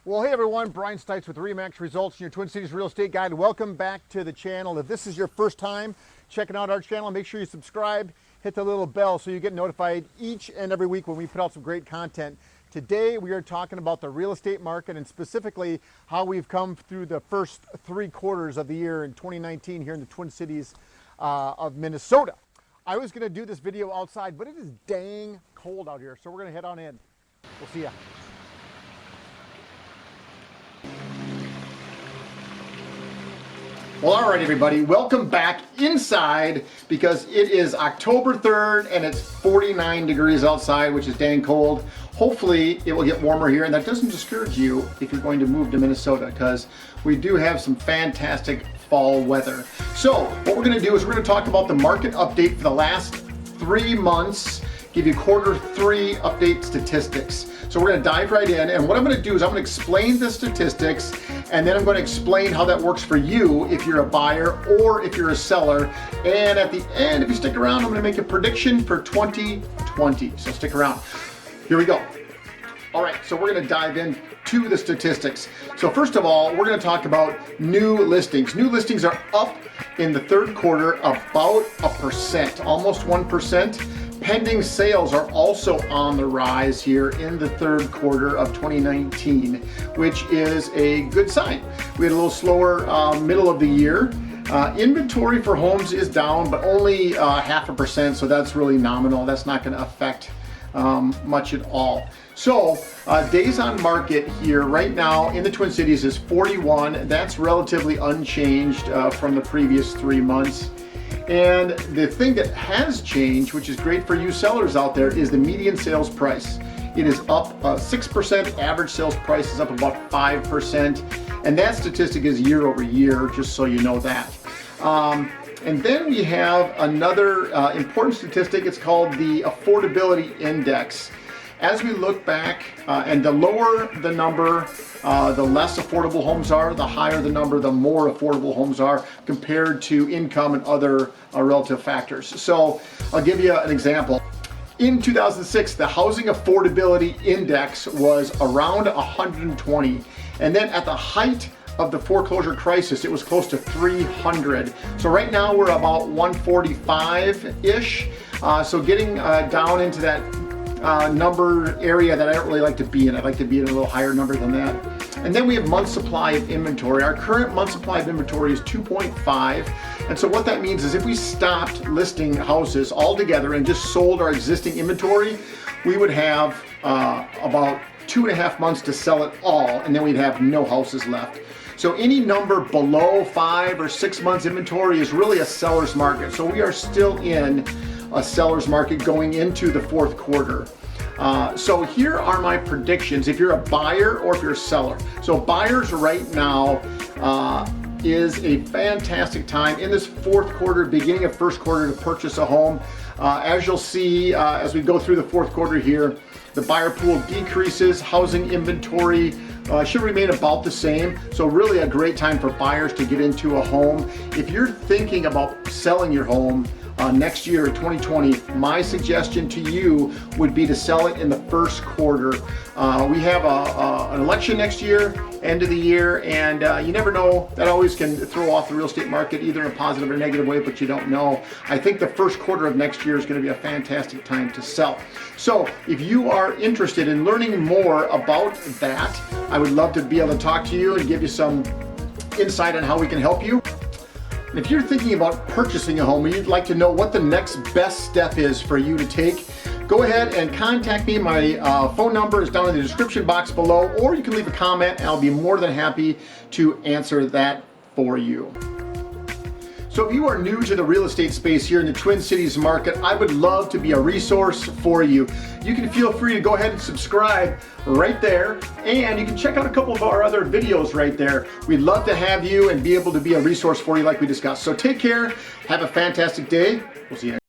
Well, hey everyone, Brian Stites with RE/MAX Results, your Twin Cities Real Estate Guide. Welcome back to the channel. If this is your first time checking out our channel, make sure you subscribe, hit the little bell so you get notified each and every week when we put out some great content. Today we are talking about the real estate market and specifically how we've come through the first 3 quarters of the year in 2019 here in the Twin Cities of Minnesota. I was going to do this video outside, but it is dang cold out here, so we're going to head on in. We'll see ya. Well, all right, everybody, welcome back inside because it is October 3rd and it's 49 degrees outside, which is dang cold. Hopefully it will get warmer here, and that doesn't discourage you if you're going to move to Minnesota because we do have some fantastic fall weather. So what we're going to do is we're going to talk about the market update for the last 3 months, give you quarter 3 update statistics. So we're going to dive right in, and what I'm going to do is I'm going to explain the statistics, and then I'm going to explain how that works for you if you're a buyer or if you're a seller. And at the end, if you stick around, I'm going to make a prediction for 2020. So stick around. Here we go. All right, so we're going to dive into the statistics. So first of all, we're going to talk about new listings. New listings are up in the third quarter about 1%, almost 1%. Pending sales are also on the rise here in the third quarter of 2019, which is a good sign. We had a little slower middle of the year. Inventory for homes is down, but only 0.5%, so that's really nominal. That's not going to affect much at all. So days on market here right now in the Twin Cities is 41. That's relatively unchanged from the previous 3 months. And the thing that has changed, which is great for you sellers out there, is the median sales price. It is up 6%, average sales price is up about 5%, and that statistic is year over year, just so you know that. And then we have another important statistic. It's called the Affordability Index. As we look back, and the lower the number, the less affordable homes are, the higher the number, the more affordable homes are compared to income and other relative factors. So I'll give you an example. In 2006, the Housing Affordability Index was around 120. And then at the height of the foreclosure crisis, it was close to 300. So right now we're about 145-ish. So getting down into that number area that I don't really like to be in. I'd like to be in a little higher number than that. And then we have month supply of inventory. Our current month supply of inventory is 2.5. And so what that means is if we stopped listing houses altogether and just sold our existing inventory, we would have about 2.5 months to sell it all, and then we'd have no houses left. So any number below 5 or 6 months inventory is really a seller's market. So we are still in a seller's market going into the fourth quarter. So here are my predictions if you're a buyer or if you're a seller. So buyers right now is a fantastic time in this fourth quarter, beginning of first quarter, to purchase a home. As you'll see as we go through the fourth quarter here, the buyer pool decreases, housing inventory should remain about the same. So really a great time for buyers to get into a home. If you're thinking about selling your home next year, 2020, my suggestion to you would be to sell it in the first quarter. We have an election next year, end of the year, and you never know. That always can throw off the real estate market either in a positive or negative way, but you don't know. I think the first quarter of next year is going to be a fantastic time to sell. So if you are interested in learning more about that, I would love to be able to talk to you and give you some insight on how we can help you. If you're thinking about purchasing a home and you'd like to know what the next best step is for you to take, go ahead and contact me. My phone number is down in the description box below, or you can leave a comment and I'll be more than happy to answer that for you. So if you are new to the real estate space here in the Twin Cities market, I would love to be a resource for you. You can feel free to go ahead and subscribe right there, and you can check out a couple of our other videos right there. We'd love to have you and be able to be a resource for you like we discussed. So take care, have a fantastic day. We'll see you next time.